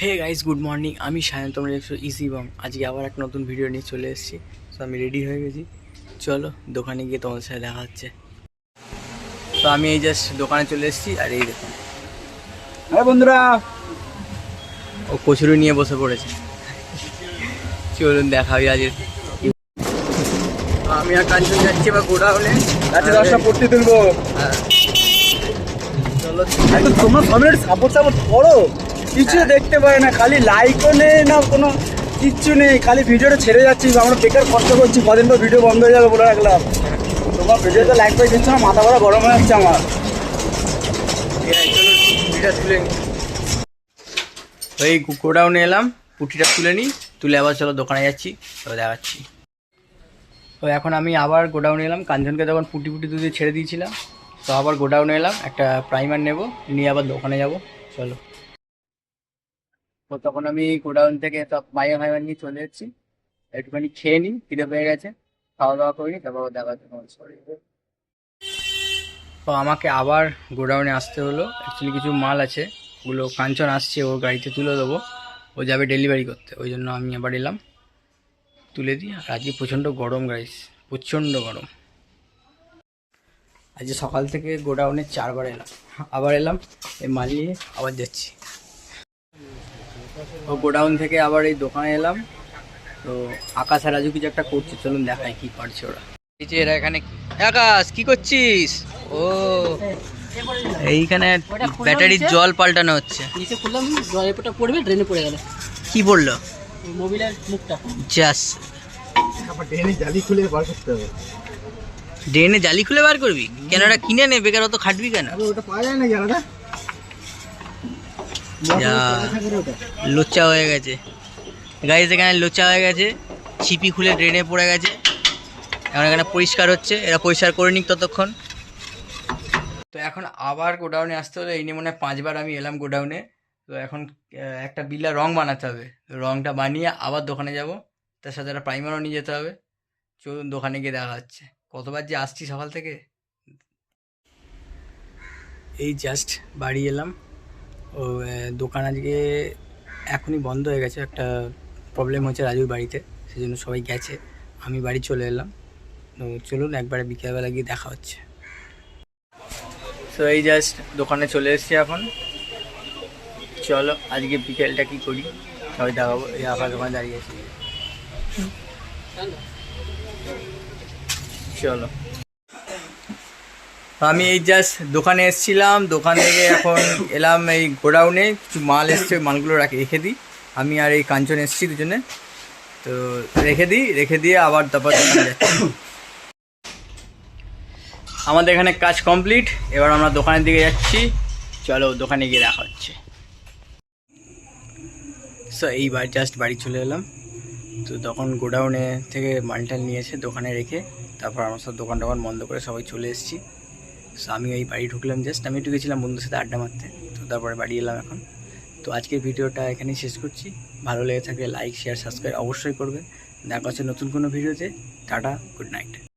Hey guys, good morning. আমি সায়ন, তোমরা দেখছো ইজি বং। আজকে আবার একটা নতুন ভিডিও নিয়ে চলে এসেছি। তো আমি রেডি হয়ে গেছি, চলো দোকানে গিয়ে তোমাদের সাথে দেখা হচ্ছে। তো আমি এই জাস্ট দোকানে চলে এসেছি, আর এই দেখুন হ্যাঁ বন্ধুরা, ও কচুরি নিয়ে বসে পড়েছে। চলুন দেখা হয় আজকে। আমি আর কাঞ্চন যাচ্ছি বা গোডাউনে, রাতে 10টা পড়তে তুলবো। চলো। এখন তোমরা সবাই সাপোর্ট করো, কিছু দেখতে পারে না, খালি লাইকও নেই না, কোনো কিচ্ছু নেই, খালি ভিডিওটা ছেড়ে যাচ্ছি। আমরা বেকার কষ্ট করছি, কদিন পর ভিডিও বন্ধ হয়ে যাবে বলে রাখলাম। তোমার ভিডিওতে লাইক পাই দিচ্ছ না, মাথা ভরা গরম হয়ে যাচ্ছে আমার। চলো পুটিটা তুলে নিই। ওই গোডাউনে এলাম, পুটিটা তুলে নিই, তুলে আবার চলো দোকানে যাচ্ছি, তো দেখাচ্ছি। তো এখন আমি আবার গোডাউনে এলাম। কাঞ্চনকে তখন পুটি দুধে ছেড়ে দিয়েছিলাম, তো আবার গোডাউনে এলাম, একটা প্রাইমার নেব, নিয়ে আবার দোকানে যাব। চলো। তো তখন আমি গোডাউন থেকে সব ফাইবার নিয়ে চলে এসেছি। একটুখানি খেয়ে নিই, খিদে পেয়ে গেছে, খাওয়া দাওয়া করিনি, তারপর দেখা হচ্ছে। তো আমাকে আবার গোডাউনে আসতে হলো। অ্যাকচুয়ালি কিছু মাল আছে, ওগুলো কাঞ্চন আসছে, ওর গাড়িতে তুলে দেবো, ও যাবে ডেলিভারি করতে, ওই জন্য আমি আবার এলাম, তুলে দিই। আর আজকে প্রচণ্ড গরম গাইস, প্রচণ্ড গরম। আজকে সকাল থেকে গোডাউনে 4বার এলাম, আবার এলাম, এই মাল নিয়ে আবার যাচ্ছি। ও গোডাউন থেকে আবার এই দোকানে এলাম। তো আকাশ আর রাজু কিছু একটা করছে, চলুন দেখাই কি করছে ওরা। এই যে এরা এখানে আকাশ কি করছিস? ও এইখানে ব্যাটারির জল পাল্টানো হচ্ছে। নিচে খুললাম, জলেরটা পড়বে, ড্রেনে পড়ে গেল। কি বললো? মোবিলের মুখটা জাস ড্রেনে জালি খুলে বার করতে হবে। ড্রেনে জালি খুলে বার করবি কেন? ওটা কিনে নে, বেকার অত খাটবি কেন? ওটা পাওয়া যায় না জানাটা, লোচা হয়ে গেছে গাইস, এখানে লোচা হয়ে গেছে, ছিপি খুলে ড্রেনে পড়ে গেছে। এখন এখানে পরিষ্কার হচ্ছে, এরা পরিষ্কার করে নিক ততক্ষণ। তো এখন আবার গোডাউনে আসতে হলো, এই নিয়ে মনে হয় 5বার আমি এলাম গোডাউনে। তো এখন একটা বিল্লা রং বানাতে হবে, রংটা বানিয়ে আবার দোকানে যাব, তার সাথে একটা প্রাইমারও নিয়ে যেতে হবে। চলুন দোকানে গিয়ে দেখা হচ্ছে। কতবার যে আসছি সকাল থেকে। এই জাস্ট বাড়ি এলাম। ও দোকান আজকে এখনই বন্ধ হয়ে গেছে, একটা প্রবলেম হচ্ছে রাজুর বাড়িতে, সেই জন্য সবাই গেছে, আমি বাড়ি চলে এলাম। তো চলুন একবারে বিকেলবেলা গিয়ে দেখা হচ্ছে। তো এই জাস্ট দোকানে চলে এসেছি এখন, চলো আজকে বিকেলটা কি করি সবাই দেখাবো। এই আবার দোকানে দাঁড়িয়ে আছি, চলো। আমি এই জাস্ট দোকানে এসেছিলাম, দোকান থেকে এখন এলাম এই গোডাউনে, কিছু মাল এসছে, মালগুলো রেখে দিই। আমি আর এই কাঞ্চন এসেছি দুজনে, তো রেখে দিয়ে আবার তারপর দোকানে যাচ্ছি। আমাদের এখানে কাজ কমপ্লিট, এবার আমরা দোকানের দিকে যাচ্ছি, চলো দোকানে গিয়ে দেখা হচ্ছে। সো এইবার জাস্ট বাড়ি চলে এলাম। তো তখন গোডাউনে থেকে মালটাল নিয়েছে দোকানে রেখে, তারপর আমার সব দোকান বন্ধ করে সবাই চলে এসেছি। সো আমি এই বাড়ি ঢুকলাম, জাস্ট আমি একটু গেছিলাম বন্ধুর সাথে আড্ডা মারতে, তো তারপরে বাড়ি এলাম এখন। তো আজকের ভিডিওটা এখানেই শেষ করছি। ভালো লেগে থাকলে লাইক শেয়ার সাবস্ক্রাইব অবশ্যই করবেন। দেখা হচ্ছে নতুন কোনো ভিডিওতে। Tata, good night.